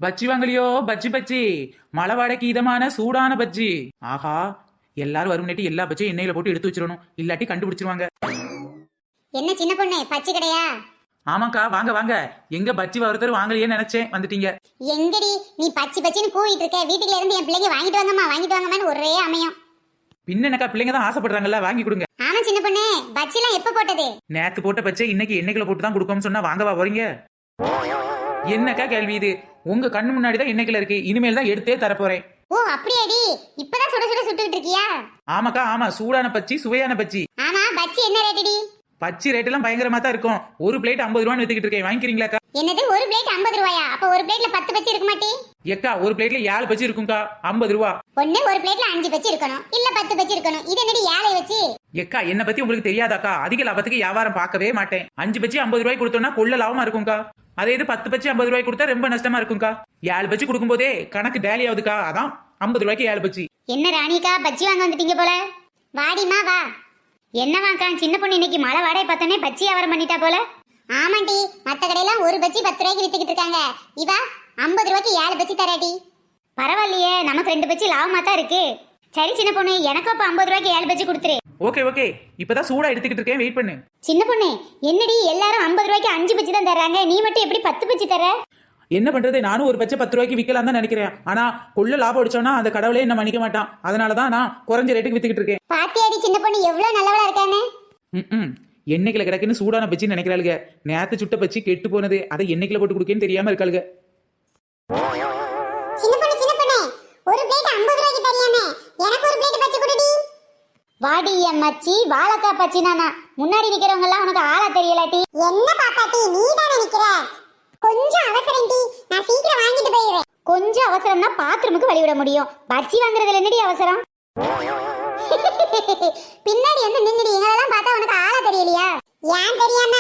பஜ்ஜி வாங்கலையோ? பஜ்ஜி பஜ்ஜி, மலை வாடைக்கு இதமான சூடான பஜ்ஜி. ஆஹா, எல்லாரும் வரும் நேட்டி எல்லா பஜ்ஜியும் எண்ணெயில போட்டு எடுத்து வச்சிடணும், இல்லாட்டி கண்டுபிடிச்சிருவாங்க. என்ன சின்ன பொண்ணு, பச்சை கடையா? ஆமாக்கா, வாங்க வாங்க. எங்க பஜ்ஜி ஒருத்தர் வாங்கலையேன்னு நினைச்சேன், வந்துட்டீங்க. எங்கடி நீ பச்சை பச்சைன்னு கூவிட்டு இருக்க? வீட்டுல இருந்து என் பிள்ளைங்க வாங்கிட்டு வாங்கம்மான்னு ஒரே அமையும். பின்ன என்னக்கா, பிள்ளைங்க தான் ஆசைப்படுறாங்கல்ல, வாங்கி கொடுங்க. ஆமா சின்ன பொண்ணு, பச்சை எல்லாம் எப்ப போட்டது? நேத்து போட்ட பச்சை இன்னைக்கு எண்ணெய்க்குள்ள போட்டு தான் கொடுக்கோம்னு சொன்னா வாங்கவா போறீங்க? என்னக்கா கேள்வி இது? உங்க கண்ணு முன்னாடி தான் எண்ணெய்க்குள்ள இருக்கு, இனிமேல் தான் எடுத்தே தரப்போறேன். ஓ அப்படியாடி, இப்பதான் சுட சுட சுட்டுட்டு இருக்கியா? ஆமாக்கா ஆமா, சூடான பச்சி, சுவையான பச்சி. ஆமா, பச்சை என்ன ரேட்டடி? பச்சி ரேட் எல்லாம் பயங்கரமா தான் இருக்கும். ஒரு பிளேட் 50 ரூபான்னு வித்துக்கிட்டு இருக்கேன், வாங்கிக்கிறீங்களாக்கா? என்னது, ஒரு பிளேட் 50 ரூபாயா? அப்ப ஒரு பிளேட்ல 10 பச்சை இருக்க மாட்டே? எக்கா, ஒரு பிளேட்ல 7 பச்சி இருக்கும்க்கா, 50 ரூபா. ஒண்ணு ஒரு பிளேட்ல 5 பச்சை இருக்கணும், இல்ல 10 பச்சை இருக்கணும். இது என்னடி 7 வச்சு? எக்கா, என்ன பத்தி உங்களுக்கு தெரியாதாக்கா? அதிக லாபத்துக்கு வியாபாரம் பார்க்கவே மாட்டேன். 5 பச்சி 50 ரூபாய் கொடுத்தோம்னா கொள்ள லாபமா இருக்கும்க்கா. அதே இது 10 பச்சி 50 ரூபாய் கொடுத்தா ரொம்ப நஷ்டமா இருக்கும்க்கா. 7 பச்சி கொடுக்கும் போதே கணக்கு டேலி ஆகுதுக்கா, அதான் 50 ரூபாய்க்கு 7 பச்சி. என்ன ராணிக்கா, பச்சி வாங்க வந்துட்டீங்க போல. வாடிமா வா. என்ன வாங்கா, சின்ன பொண்ணு இன்னைக்கு மழை வாடகை பார்த்தோன்னே பச்சி வியாபாரம் பண்ணிட்டா போல. ஆமாண்டி, மத்த கடையெல்லாம் ஒரு பச்சி 10 ரூபாய்க்கு வித்துக்கிட்டு இருக்காங்க. இவா 50 ரூபாய்க்கு 7 பச்சி தராடி. பரவாயில்லையே, நமக்கு 2 பச்சி லாபமா தான் இருக்கு. சரி சின்ன பொண்ணு, எனக்கும் அப்ப 50 ரூபாய்க்கு 7 பச்சி கொடுத்துரு. ஓகே ஓகே, இப்பதான் சூடா எடுத்துக்கிட்டு இருக்கேன், வெயிட் பண்ணு. சின்ன பொண்ணு, என்னடி எல்லாரும் 50 ரூபாய்க்கு 5 பச்சி தான் தர்றாங்க, நீ மட்டும் எப்படி 10 பச்சி தர? என்ன பண்றது, நானும் ஒரு பச்சை 10 ரூபாய்க்கு விற்கலாம் தான் நினைக்கிறேன். ஆனா கொள்ள லாபம் அடிச்சோன்னா அந்த கடவுளே என்ன மன்னிக்க மாட்டான். அதனாலதான் நான் குறைஞ்ச ரேட்டுக்கு வித்துக்கிட்டு இருக்கேன். பாத்தியாடி சின்ன பொண்ணு எவ்வளவு நல்லவளா இருக்கானே. எண்ணெய்க்குள்ள கிடக்குன்னு சூடான பச்சின்னு நினைக்கிறாளுங்க. நேத்து சுட்ட பச்சி கெட்டு போனது, அதை எண்ணெய்க்குள்ள போட்டு கொடுக்கேன்னு தெரியாம இருக்காளுங்க. சின்ன பொண்ணு, ஒரு பிளேட் 50 ரூபாய்க்கு தரியாமே, எனக்கு ஒரு பிளேட் பச்சி கொடுடி. வாடி மச்சி, வாழைக்காய் பச்சி. நானா முன்னாடி நிக்கிறவங்க எல்லாம் உனக்கு ஆளா தெரியலாட்டி? என்ன பாப்பாட்டி, நீ தானே நிக்கிற? கொஞ்சம் அவசரம் டி, நான் சீக்கிரம் வாங்கிட்டு போயிடுறேன். கொஞ்சம் அவசரம்னா பாத்ரூமுக்கு வழி விட முடியும், பச்சி வாங்குறதுல என்னடி அவசரம்? பின்னாடி வந்து நின்னுடி, எங்களெல்லாம் பார்த்தா உனக்கு ஆளா தெரியலையா? ஏன் தெரியாம?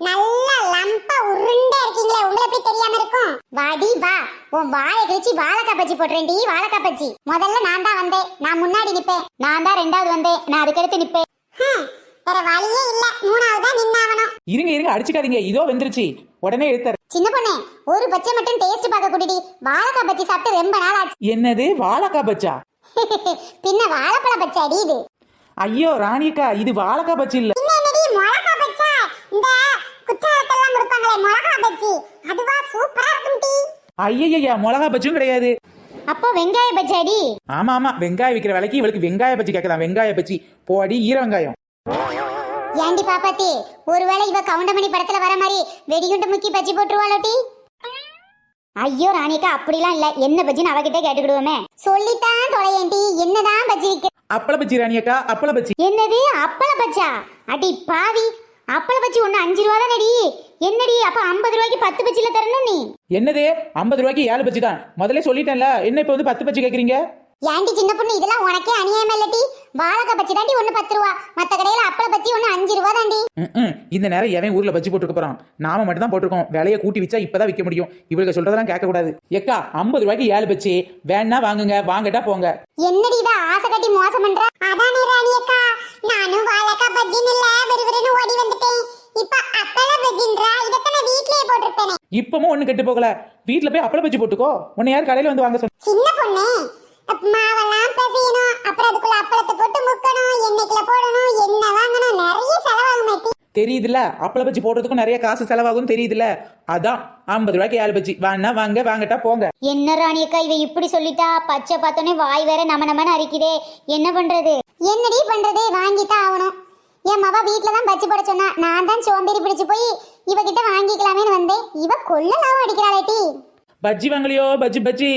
நல்ல லம்பா உருண்டா இருக்கீங்களே, உங்களை எப்படி தெரியாம இருக்கும்? வாடி வா, உன் வாயை கிழிச்சு வாழைக்காய் பச்சி போட்டுறேன்டி. வாழைக்காய் பச்சி முதல்ல நான் தான் வந்தேன், நான் முன்னாடி நிப்பேன். நான் தான் 2வது வந்தேன், நான் அதுக்கடுத்து நிப்பேன். வேற வழியே இல்ல, 3வதா நின்னாவணும். இருங்க இருங்க, அடிச்சுக்காதீங்க, இதோ வெந்துருச்சு, உடனே எடுத்தாரு. சின்ன பொண்ணே, ஒரு பச்சை மட்டும் டேஸ்ட் பார்க்க கூட்டிடி. வாழைக்காய் பச்சி சாப்பிட்டு ரொம்ப நாள் ஆச்சு. என்னது, வாழைக்காய் பச்சா? பின்ன வாழைப்பழ பச்சை அடி இது. ஐயோ ராணியக்கா, இது வாழைக்காய் பச்சி இல்ல. என்னடி மிளகாய் பச்சை? இந்த குச்சாலத்தெல்லாம் கொடுப்பாங்களே மிளகாய் பச்சி, அதுவா சூப்பரா இருக்கும் டி. ஐயய்யா, மிளகாய் பச்சும் கிடையாது. அப்போ வெங்காய பச்சி அடி. ஆமா ஆமா, வெங்காயம் விற்கிற விலைக்கு இவளுக்கு வெங்காய பச்சி கேட்கலாம். வெங்காய பச்சி போடி, ஈர வெங்காயம். ஏண்டி பாப்பாத்தி, ஒருவேளை இவ கவுண்டமணி படத்துல வர மாதிரி வெடிகுண்டு முக்கி பச்சி போட்டுருவாளோட்டி? ஐயோ ராணிக்கா, அப்படிலாம் இல்ல. என்ன பச்சின்னு அவகிட்ட கேட்டுக்கிடுவோமே. சொல்லித்தான் தொலையேண்டி, என்னதான் பச்சி விக்க? அப்பள பச்சி ராணியக்கா, அப்பள பச்சி. என்னது அப்பள பச்சா? அடி பாவி, அப்பள பச்சி ஒண்ணு 5 ரூபா தானடி. என்னடி, அப்ப 50 ரூபாய்க்கு 10 பச்சில தரணும் நீ? என்னது, 50 ரூபாய்க்கு 7 பச்சி தான். முதல்ல சொல்லிட்டேன்ல, என்ன இப்ப வந்து 10 பச்சி கேக்குறீங்க? ஏண்டி சின்ன பொண்ணு, இதெல்லாம் உனக்கே அநியாயம் இல்லடி. வாழைக்காய் பச்சி தாண்டி ஒண்ணு 10 ரூபா, மத்த கடையில அப்பள பச்சி ஒண்ணு 5 ரூபா தாண்டி. இந்த நேரம் எவன் ஊர்ல பச்சி போட்டுக்க போறான்? நாம மட்டும் தான் போட்டிருக்கோம். விலையை கூட்டி வச்சா இப்பதான் விற்க முடியும். இவளுக்கு சொல்றதெல்லாம் கேட்க கூடாது. எக்கா, 50 ரூபாய்க்கு 7 பச்சி வேணா வாங்குங்க, வாங்கட்டா போங்க. என்னடி இவ ஆசை கட்டி மோசம் பண்ற? அதானே ராணியக்கா, நானும் வாழைக்காய் பஜ்ஜின்னு இல்ல விறுவிறுன்னு ஓடி வந்துட்டேன். இப்ப அப்பள பஜ்ஜின்றா, இதத்தன வீட்லயே போட்டுருப்பேனே. இப்பவும் ஒண்ணு கெட்டு போகல, வீட்டுல போய் அப்பள பச்சி போட்டுக்கோ. உன்னை யார் கடையில வந்து வாங்க சொன்ன? சின்ன பொண்ணு, மாவெல்லாம் பிசையணும், அப்புறம் அதுக்குள்ள அப்பளத்தை போட்டு முக்கணும், எண்ணெய்க்குள்ள போடணும், என்ன வாங்கணும், நிறைய செலவாகும் மாட்டி. தெரியுதுல்ல, அப்பள பச்சி போடுறதுக்கும் நிறைய காசு செலவாகும் தெரியுதுல்ல. அதான் 50 ரூபாய்க்கு 7 பச்சி வேணா வாங்க, வாங்கட்டா போங்க. என்ன ராணியக்கா, இவ இப்படி சொல்லிட்டா? பச்சை பார்த்தோன்னே வாய் வேற நமனமன்னு அரிக்குதே, என்ன பண்றது? என்னடி பண்றது, வாங்கித்தான் ஆகணும். என் மவ வீட்டுல தான் பச்சி போட சொன்னா, நான் தான் சோம்பேறி பிடிச்சு போய் இவகிட்ட வாங்கிக்கலாமேன்னு வந்தேன். இவ கொள்ள லாபம் அடிக்கிறாளேட்டி. பஜ்ஜி வாங்கலையோ? பஜ்ஜி பஜ்ஜி,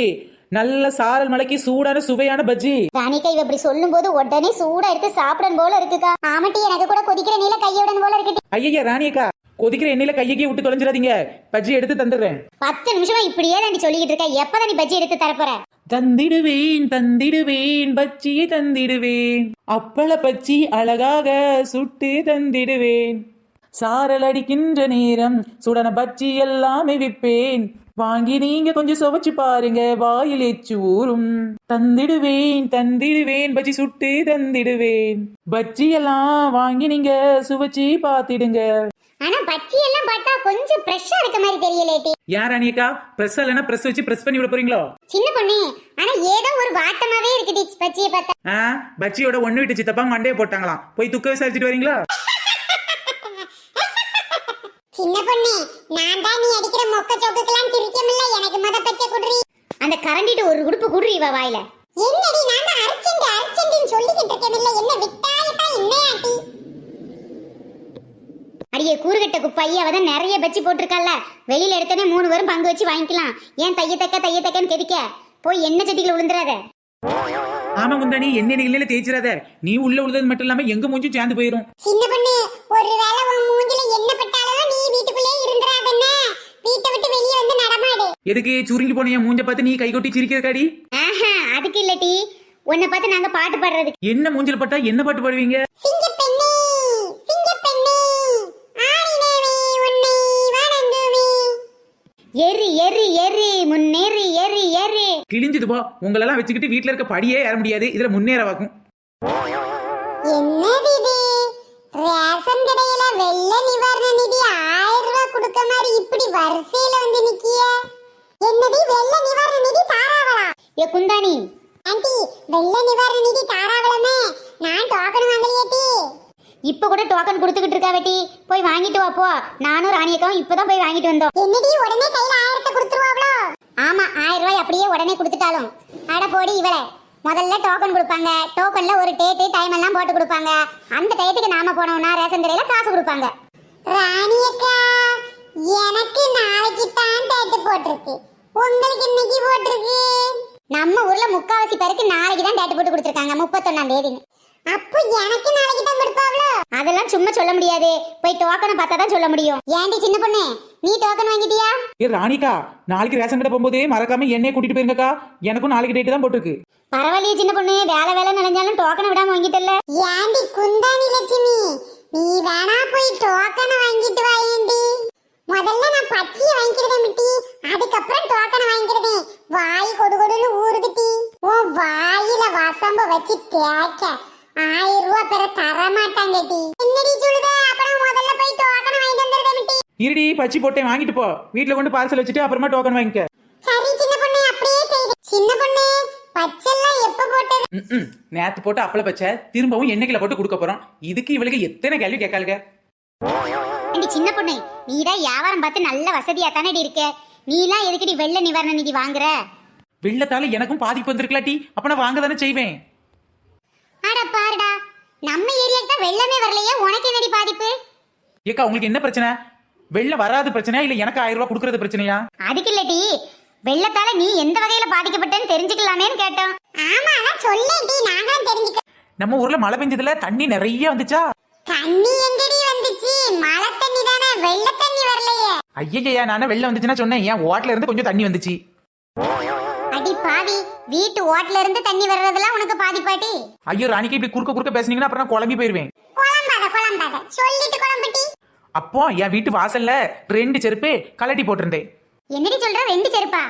நல்ல சாரல் மலைக்கு சூடான சுவையான பஜ்ஜி. ராணிக்கா, இவ இப்படி சொல்லும் போது உடனே சூடா எடுத்து சாப்பிடணும் போல இருக்குக்கா. ஆமாட்டி, எனக்கு கூட கொதிக்கிற நீல கையோடன் போல இருக்கு. ஐயா ராணியக்கா, கொதிக்கிற எண்ணெயில கையக்கே விட்டு தொலைஞ்சிடாதீங்க, பஜ்ஜி எடுத்து தந்துடுறேன். 10 நிமிஷமா இப்படியே தாண்டி சொல்லிக்கிட்டு இருக்க, எப்பதான் நீ பஜ்ஜி எடுத்து தரப்போற? தந்திடுவேன் தந்திடுவேன், பஜ்ஜியை தந்திடுவேன். அப்பள பச்சி அழகாக சுட்டு தந்திடுவேன். சாரல் அடிக்கின்ற நேரம் சுடன பச்சி எல்லாமே விற்பேன். வாங்கி நீங்க கொஞ்சம் சுவைச்சு பாருங்க, வாயில் எச்சு ஊறும். தந்திடுவேன் தந்திடுவேன், பஜ்ஜி சுட்டு தந்திடுவேன். பஜ்ஜி எல்லாம் வாங்கி நீங்க சுவைச்சு பாத்திடுங்க. ஆனா பச்சி எல்லாம் பார்த்தா கொஞ்சம் ஃப்ரெஷ்ஷா இருக்க மாதிரி தெரியலேட்டி. யார் ராணியக்கா பிரஸ் இல்லைன்னா பிரஸ் வச்சு பிரஸ் பண்ணி விட போறீங்களோ? சின்ன பொண்ணு, ஆனா ஏதோ ஒரு வாட்டமாவே இருக்குடி பச்சியை பார்த்தா. பச்சியோட ஒண்ணு வீட்டு சித்தப்பா மண்டையை போட்டாங்களாம், போய் துக்க விசாரிச்சுட்டு வரீங்களா? சின்ன பொண்ணு, நான் தான் நீ அடிக்கிற மொக்க சோக்குக்கெல்லாம் சிரிக்கமில்ல, எனக்கு மொத பச்சை குடுறி. அந்த கரண்டிட்டு ஒரு உடுப்பு குடுறி இவ வாயில. என்னடி நான் தான் அர்ஜென்ட் சொல்லிக்கிட்டு இருக்கேன்ல, என்ன விட்டாயிட்டா என்னையாட்டி? அடியே கூறுகட்ட குப்பாயி, அவ தான் நிறைய பச்சி போட்டிருக்கால, வெளியில எடுத்தனே 3 பேரும் பங்கு வச்சு வாங்கிக்கலாம். ஏன் தைய தக்கன்னு கெதிக்க போய் எண்ணெய் சட்டிக்குள்ள விழுந்துறாத. ஆமா குந்தாணி, என்ன இல்ல தேய்ச்சிராத. நீ உள்ள உள்ளது மட்டும் இல்லாம எங்க மூஞ்சும் சேர்ந்து போயிரும். சின்ன பொண்ணு, ஒருவேளை உன் மூஞ்சில என்ன பட்டாலும் நீ வீட்டுக்குள்ளே இருந்துறாதே, வீட்டை விட்டு வெளியே வந்து நடமாடு. எதுக்கு சுருங்கி போன என் மூஞ்ச பார்த்து நீ கை கொட்டி சிரிக்கிறக்காடி? அதுக்கு இல்லட்டி, உன்னை பார்த்து நாங்க பாட்டு பாடுறதுக்கு. என்ன மூஞ்சில பட்டா என்ன பாட்டு பாடுவீங்க? சிங்கப்பெண்ணே சிங்கப்பெண்ணே ஆரினவே உன்னை வணங்குவே, எரி எரி எரி முன்னேறி எரி எரி. கிழிஞ்சது போ, உங்களெல்லாம் வச்சுக்கிட்டு வீட்டுல இருக்க படியே ஏற முடியாது, இதுல முன்னேற வாக்கும். என்னது இது? ரேஷன் கடையில வெள்ள நிவாரண நிதி 1000 ரூபாய் கொடுக்க மாதிரி இப்படி வரிசையில வந்து நிக்கிய. என்னது வெள்ள நிவாரண நிதி தாராவளா? ஏ குந்தாணி ஆண்டி, வெள்ள நிவாரண நிதி தாராவளமே, நான் டோக்கன் வாங்கலையேடி. இப்ப கூட டோக்கன் கொடுத்துக்கிட்டு இருக்கா வெட்டி, போய் வாங்கிட்டு வா போ. நானும் ராணியக்காவும் இப்பதான் போய் வாங்கிட்டு வந்தோம். என்னடி உடனே கையில 1000 கொடுத்துருவாங்களோ? ஆமா, 1000 ரூபாய் அப்படியே உடனே கொடுத்துட்டாலும். அட போடி இவளே, முதல்ல டோக்கன் கொடுப்பாங்க, டோக்கன்ல ஒரு டேட்டு டைம் எல்லாம் போட்டு கொடுப்பாங்க. அந்த டயத்துக்கு நாம போனோம்னா ரேஷன் கடையில காசு கொடுப்பாங்க. ராணியக்கா, எனக்கு நாளைக்கு தான் டேட்டு போட்டிருக்கு, உங்களுக்கு இன்னைக்கு போட்டிருக்கு. நம்ம ஊர்ல முக்காவாசி பேருக்கு நாளைக்கு தான் டேட்டு போட்டு கொடுத்துருக்காங்க, 31ஆம் தேதி. அப்போ எனக்கு நாளைக்கு தான் கொடுப்பாங்களோ? அதெல்லாம் சும்மா சொல்ல முடியாது, போய் டோக்கனை பார்த்தா தான் சொல்ல முடியும். ஏன்டி சின்ன பொண்ணு, நீ டோக்கன் வாங்கிட்டியா? ஏ ராணிக்கா, நாளைக்கு ரேஷன் கடை போகும்போதே மறக்காம என்னைய கூட்டிட்டு போயிருங்கக்கா, எனக்கும் நாளைக்கு டேட்டு தான் போட்டிருக்கு. பரவாயில்லையே சின்ன பொண்ணு, வேலை நினைஞ்சாலும் டோக்கனை விடாம வாங்கிட்டல. ஏண்டி குந்தாணி லட்சுமி, நீ வேணா போய் டோக்கனை வாங்கிட்டு வாயேண்டி. முதல்ல நான் பச்சியை வாங்கிக்கிறதேன் மிட்டி, அதுக்கப்புறம் டோக்கனை வாங்கிக்கிறதேன். வாய் கொடுன்னு ஊறுதுட்டி. உன் வாயில வசம்ப வச்சு தேய்க்க 1000 ரூபாய் பெற தர மாட்டாங்கடி. என்னடி சொல்லுத? அப்புறம் முதல்ல போய் டோக்கனை வாங்கிட்டு வந்துடுறேன் மிட்டி. இருடி, பச்சி போட்டேன் வாங்கிட்டு போ, வீட்டுல கொண்டு பார்சல் வச்சுட்டு அப்புறமா டோக்கன் வாங்கிக்க. சரி சின்ன பொண்ணு, அப்படியே செய்து. சின்ன பொண்ணு, பச்செல்லாம் எப்ப போட்டது? நேத்து போட்டு அப்பள பச்சை திரும்பவும் எண்ணெய்ல போட்டு கொடுக்க போறோம். இதுக்கு இவளுக்கு எத்தனை கேள்வி கேட்காளுங்க. சின்ன பொண்ணு, நீதான் வியாபாரம் பார்த்து நல்ல வசதியா தானே இருக்க, நீலாம் எதுக்கடி வெள்ள நிவாரண நிதி வாங்குற? வெள்ளத்தால எனக்கும் பாதிப்பு வந்திருக்கலாட்டி, அப்ப நான் வாங்க தானே செய்வேன். அட பாருடா, நம்ம ஏரியாக்கு தான் வெள்ளமே வரலையே, உனக்கு என்னடி பாதிப்பு? ஏக்கா, உங்களுக்கு என்ன பிரச்சனை? வெள்ளம் வராது பிரச்சனையா இல்ல எனக்கு 1000 ரூபாய் கொடுக்கறது பிரச்சனையா? அதுக்கு இல்லடி, வெள்ளத்தால நீ எந்த வகையில பாதிக்கப்பட்டேன்னு தெரிஞ்சுக்கலாமேன்னு கேட்டோம். ஆமா, அதான் சொல்லேடி, நாங்களும் தெரிஞ்சுக்க. நம்ம ஊர்ல மழை பெஞ்சதுல தண்ணி நிறைய வந்துச்சா? தண்ணி எங்கடி வந்துச்சு? மழை தண்ணி தானே, வெள்ள தண்ணி வரலையே. ஐயா, நானே வெள்ளம் வந்துச்சுன்னா சொன்னேன், என் ஓட்டல இருந்து கொஞ்சம் தண்ணி வந்துச்சு. அடி பாவி, வீட்டு ஓட்டல இருந்து தண்ணி வர்றதெல்லாம் உனக்கு பாதிப்பாட்டி? ஐயோ ராணிக்கு இப்படி குறுக்க பேசுனீங்கன்னா அப்புறம் நான் குழம்பி போயிருவேன். குழம்பாத சொல்லிட்டு குழம்பிட்டி. அப்போ என் வீட்டு வாசல்ல 2 செருப்பு கலட்டி போட்டிருந்தேன். என்னடி சொல்ற, 2 செருப்பா?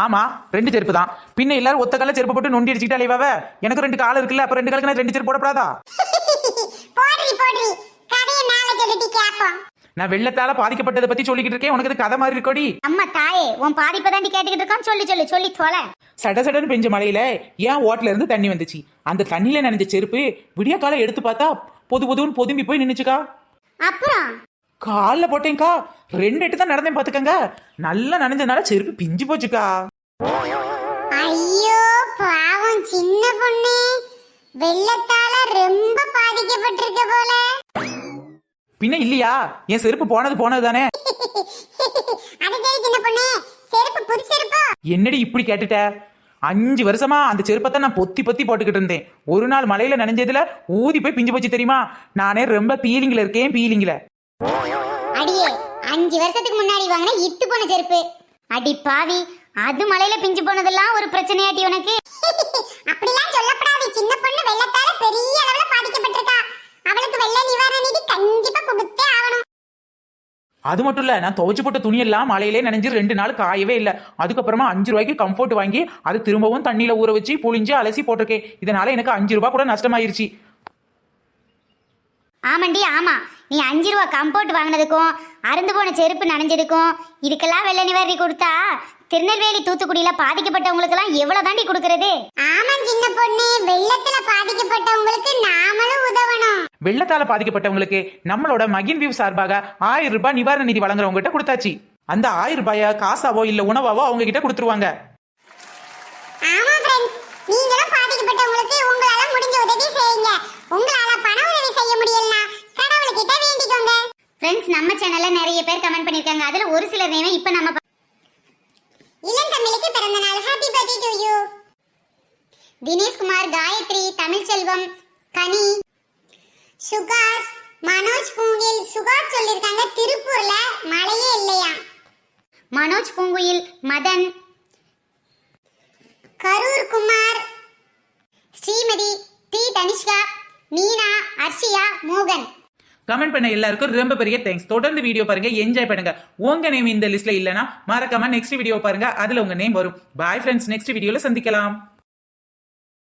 ஆமா, 2 செருப்பு தான். பின்ன எல்லாரும் ஒத்த கால செருப்பு போட்டு நொண்டி அடிச்சுக்கிட்டே அலைவாவ. எனக்கு 2 கால் இருக்குல்ல, அப்ப 2 காலுக்கு நான் 2 செருப்பு போடப்படாதா? போடுறி கதையை நாளை சொல்லிட்டு கேப்போம். நான் வெள்ளத்தால பாதிக்கப்பட்டதை பத்தி சொல்லிக்கிட்டு இருக்கேன், உனக்கு அது கதை மாதிரி இருக்கோடி. அம்மா தாயே, உன் பாதிப்பை தாண்டி கேட்டுக்கிட்டு இருக்கான், சொல்லி தொலை. சடன்னு பெஞ்ச மழையில ஏன் ஓட்டல இருந்து தண்ணி வந்துச்சு. அந்த தண்ணியில நனைஞ்ச செருப்பு விடிய காலம் எடுத்து பார்த்தா பொதுன்னு பொதும்பி போய் நின்னுச்சுக்கா. அப்புறம் கால்ல போட்டேன்க்கா, 2 எட்டு தான் நடந்தேன் பாத்துக்கங்க. நல்லா நனைஞ்சனால செருப்பு பிஞ்சு போச்சுக்கா. ஐயோ பாவம் சின்ன பொண்ணு, வெள்ளத்தால ரொம்ப பாதிக்கப்பட்டிருக்க போல. பின்ன இல்லையா, என் செருப்பு போனது தானே. அது சரி சின்ன பொண்ணு, செருப்பு புது செருப்பு? என்னடி இப்படி கேட்டுட்ட? 5 வருஷமா அந்த செருப்பத்தை நான் பொத்தி போட்டுக்கிட்டு இருந்தேன். ஒரு நாள் மலையில நனைஞ்சதுல ஊதி போய் பிஞ்சு போச்சு தெரியுமா? நானே ரொம்ப பீலிங்ல இருக்கேன். அடியே, 5 வருஷத்துக்கு முன்னாடி வாங்கின இத்து போன செருப்பு. அடி பாவி, அது மலையில பிஞ்சு போனதெல்லாம் ஒரு பிரச்சனையாட்டி உனக்கு? அப்படிலாம் சொல்லப்படாது. சின்ன பொண்ணு வெள்ளத்தால பெரிய அளவுல பாதிக்கப்பட்டிருக்கா, அவளுக்கு வெள்ள நிவாரண நிதி கண்டிப்பா கொடுத்தே ஆகணும். அது மட்டும் இல்ல, நான் துவைச்சு போட்ட துணியெல்லாம் மழையிலே நனைஞ்சு 2 நாள் காயவே இல்லை. அதுக்கப்புறமா 5 ரூபாய்க்கு கம்ஃபர்ட் வாங்கி அது திரும்பவும் தண்ணியில ஊற வச்சு புளிஞ்சு அலசி போட்டிருக்கேன். இதனால எனக்கு 5 ரூபாய் கூட நஷ்டமாயிருச்சு. ஆமாண்டி ஆமா, நீ 5 ரூபா கம்போர்ட் வாங்கினதுக்கும் அருந்து போன செருப்பு நனைஞ்சதுக்கும் இதுக்கெல்லாம் வெள்ள நிவாரணி கொடுத்தா திருநெல்வேலி தூத்துக்குடியில பாதிக்கப்பட்டவங்களுக்கெல்லாம் எவ்வளவு தாண்டி கொடுக்கறது? ஆமா சின்ன பொண்ணு, வெள்ளத்துல பாதிக்கப்பட்டவங்களுக்கு நாமளும் உதவணும். வெள்ளத்தால பாதிக்கப்பட்டவங்களுக்கு நம்மளோட மகின் வியூ சார்பாக 1000 ரூபாய் நிவாரண நிதி வழங்குறவங்க கிட்ட கொடுத்தாச்சு. அந்த 1000 ரூபாய காசாவோ இல்ல உணவாவோ அவங்க கிட்ட கொடுத்துருவாங்க. ஆமா ஃப்ரெண்ட்ஸ், நீங்களும் பாதிக்கப்பட்டவங்களுக்கு உங்களால முடிஞ்ச உதவி செய்யுங்க. உங்களால பண உதவி செய்ய முடியலனா கடவுள்கிட்ட வேண்டிக்கோங்க. ஃப்ரெண்ட்ஸ், நம்ம சேனல்ல நிறைய பேர் கமெண்ட் பண்ணிருக்காங்க. அதுல ஒரு சிலர் நேம் இப்ப நம்ம இளந்தமிழுக்கு பிறந்த நாள், happy birthday to you. Dineshkumar, Gayathri, Tamilselvam, Kani, Sukash, Manoj பூங்கில். Sugash சொல்லிருக்காங்க திருப்பூர்ல மழையே இல்லையா. மனோஜ் பூங்குயில், மதன், கரூர் குமார், ஸ்ரீமதி, டி தனிஷ்கா, மீனா, அர்ஷியா, மோகன். கமெண்ட் பண்ண எல்லாருக்கும் ரொம்ப பெரிய தேங்க்ஸ். தொடர்ந்து வீடியோ பாருங்க, என்ஜாய் பண்ணுங்க. உங்க நேம் இந்த லிஸ்ட்ல இல்லனா மறக்காம நெக்ஸ்ட் வீடியோ பாருங்க, அதுல உங்க நேம் வரும். பாய் ஃப்ரெண்ட்ஸ், நெக்ஸ்ட் வீடியோல சந்திக்கலாம்.